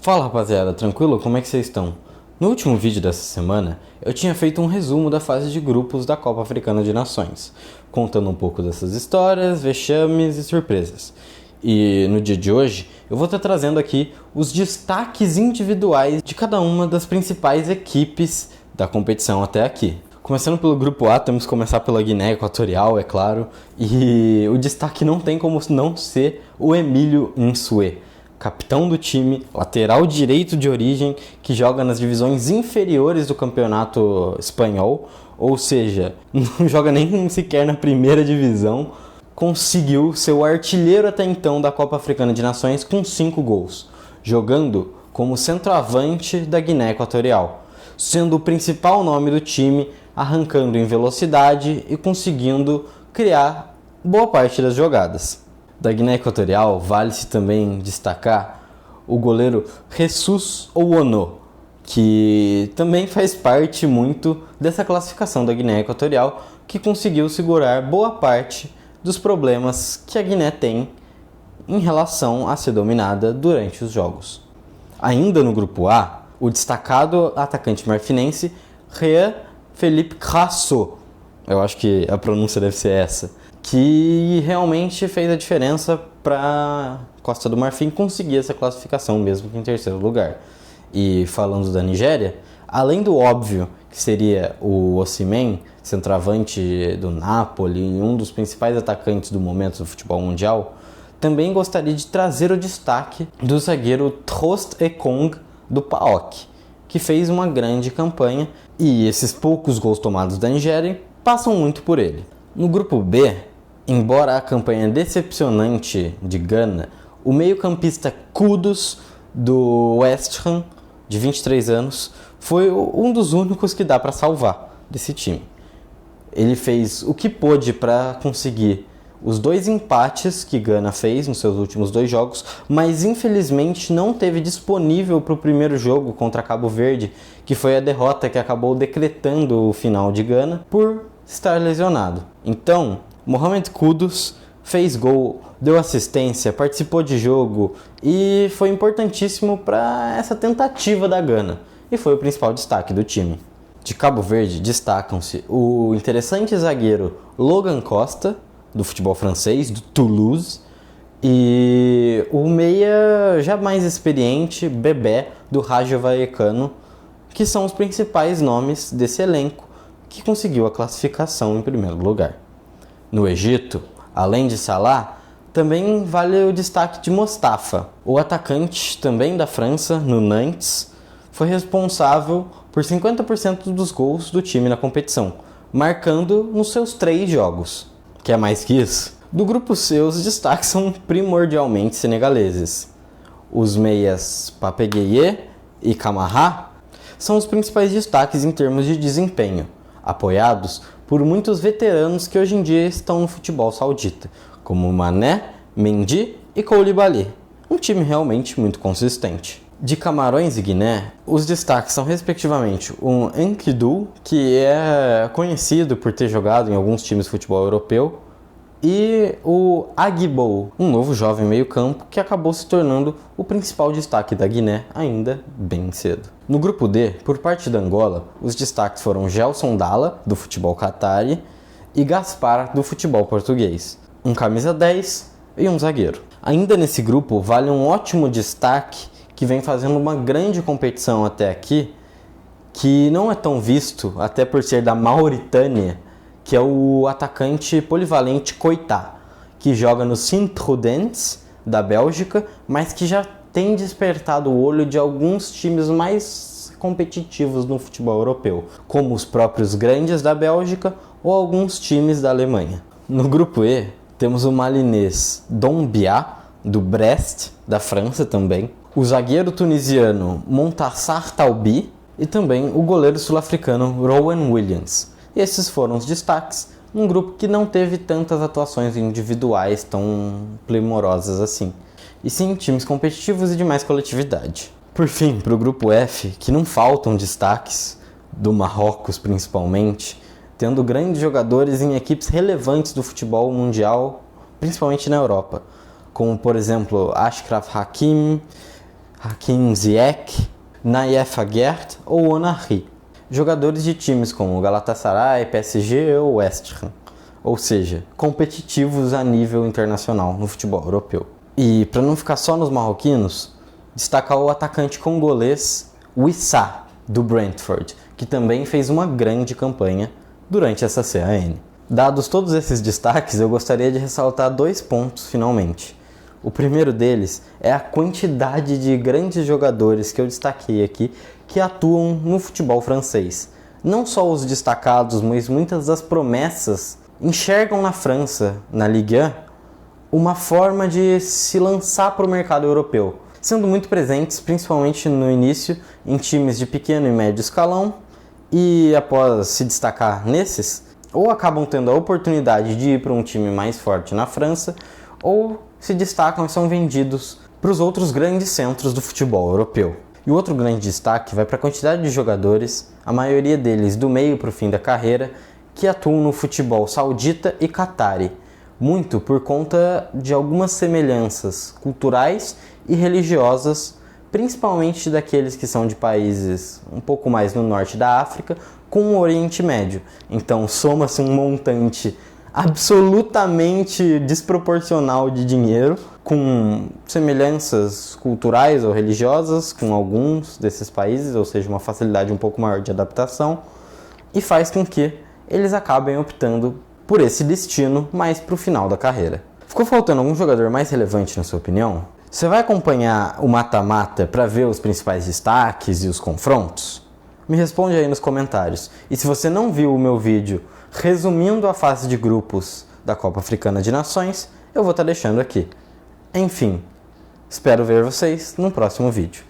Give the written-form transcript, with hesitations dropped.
Fala rapaziada, tranquilo? Como é que vocês estão? No último vídeo dessa semana, eu tinha feito um resumo da fase de grupos da Copa Africana de Nações, contando um pouco dessas histórias, vexames e surpresas. E no dia de hoje, eu vou estar trazendo aqui os destaques individuais de cada uma das principais equipes da competição até aqui. Começando pelo grupo A, temos que começar pela Guiné Equatorial, é claro, e o destaque não tem como não ser o Emílio Nsue, capitão do time, lateral direito de origem, que joga nas divisões inferiores do campeonato espanhol, ou seja, não joga nem sequer na primeira divisão. Conseguiu ser o artilheiro até então da Copa Africana de Nações com 5 gols, jogando como centroavante da Guiné Equatorial, sendo o principal nome do time, arrancando em velocidade e conseguindo criar boa parte das jogadas. Da Guiné Equatorial, vale-se também destacar o goleiro Jesus Ouono, que também faz parte muito dessa classificação da Guiné Equatorial, que conseguiu segurar boa parte dos problemas que a Guiné tem em relação a ser dominada durante os jogos. Ainda no grupo A, o destacado atacante marfinense Jean Felipe Crasso, eu acho que a pronúncia deve ser essa, que realmente fez a diferença para Costa do Marfim conseguir essa classificação mesmo que em terceiro lugar. E falando da Nigéria, além do óbvio que seria o Osimhen, centroavante do Napoli e um dos principais atacantes do momento do futebol mundial, também gostaria de trazer o destaque do zagueiro Trost Ekong do PAOK, que fez uma grande campanha e esses poucos gols tomados da Nigéria passam muito por ele. No grupo B, embora a campanha decepcionante de Gana, o meio-campista Kudus do West Ham, de 23 anos, foi um dos únicos que dá para salvar desse time. Ele fez o que pôde para conseguir os 2 empates que Gana fez nos seus últimos 2 jogos, mas infelizmente não teve disponível para o primeiro jogo contra Cabo Verde, que foi a derrota que acabou decretando o final de Gana por estar lesionado. Então, Mohamed Kudus fez gol, deu assistência, participou de jogo e foi importantíssimo para essa tentativa da Gana e foi o principal destaque do time. De Cabo Verde destacam-se o interessante zagueiro Logan Costa, do futebol francês, do Toulouse, e o meia já mais experiente, Bebé, do Rayo Vallecano, que são os principais nomes desse elenco que conseguiu a classificação em primeiro lugar. No Egito, além de Salah, também vale o destaque de Mostafa. O atacante, também da França, no Nantes, foi responsável por 50% dos gols do time na competição, marcando nos seus 3 jogos. Quer mais que isso? Do grupo C, os destaques são primordialmente senegaleses. Os meias Pape Gueye e Camara são os principais destaques em termos de desempenho, apoiados por muitos veteranos que hoje em dia estão no futebol saudita, como Mané, Mendy e Koulibaly. Um time realmente muito consistente. De Camarões e Guiné, os destaques são respectivamente o Enkidu, que é conhecido por ter jogado em alguns times de futebol europeu, e o Agibou, um novo jovem meio-campo que acabou se tornando o principal destaque da Guiné ainda bem cedo. No grupo D, por parte da Angola, os destaques foram Gelson Dalla, do futebol Qatari, e Gaspar, do futebol português. Um camisa 10 e um zagueiro. Ainda nesse grupo, vale um ótimo destaque que vem fazendo uma grande competição até aqui, que não é tão visto, até por ser da Mauritânia, que é o atacante polivalente Koita, que joga no Sint-Trudense, da Bélgica, mas que já tem despertado o olho de alguns times mais competitivos no futebol europeu, como os próprios grandes da Bélgica ou alguns times da Alemanha. No grupo E, temos o malinês Doumbia, do Brest, da França também, o zagueiro tunisiano Montassar Taubi e também o goleiro sul-africano Rowan Williams. Esses foram os destaques num grupo que não teve tantas atuações individuais tão primorosas assim, e sim times competitivos e de mais coletividade. Por fim, para o grupo F, que não faltam destaques, do Marrocos principalmente, tendo grandes jogadores em equipes relevantes do futebol mundial, principalmente na Europa, como por exemplo Achraf Hakimi, Hakim Ziyech, Nayef Aguerd ou Onari, jogadores de times como Galatasaray, PSG ou West Ham, ou seja, competitivos a nível internacional no futebol europeu. E para não ficar só nos marroquinos, destacar o atacante congolês Wissa, do Brentford, que também fez uma grande campanha durante essa CAN. Dados todos esses destaques, eu gostaria de ressaltar 2 pontos finalmente. O primeiro deles é a quantidade de grandes jogadores que eu destaquei aqui que atuam no futebol francês. Não só os destacados, mas muitas das promessas enxergam na França, na Ligue 1, uma forma de se lançar para o mercado europeu, sendo muito presentes, principalmente no início, em times de pequeno e médio escalão, e após se destacar nesses, ou acabam tendo a oportunidade de ir para um time mais forte na França, ou se destacam e são vendidos para os outros grandes centros do futebol europeu. E o outro grande destaque vai para a quantidade de jogadores, a maioria deles do meio para o fim da carreira, que atuam no futebol saudita e catari, muito por conta de algumas semelhanças culturais e religiosas, principalmente daqueles que são de países um pouco mais no norte da África, com o Oriente Médio. Então soma-se um montante absolutamente desproporcional de dinheiro, com semelhanças culturais ou religiosas com alguns desses países, ou seja, uma facilidade um pouco maior de adaptação, e faz com que eles acabem optando por esse destino mais para o final da carreira. Ficou faltando algum jogador mais relevante na sua opinião? Você vai acompanhar o mata-mata para ver os principais destaques e os confrontos? Me responde aí nos comentários. E se você não viu o meu vídeo resumindo a fase de grupos da Copa Africana de Nações, eu vou estar deixando aqui. Enfim, espero ver vocês no próximo vídeo.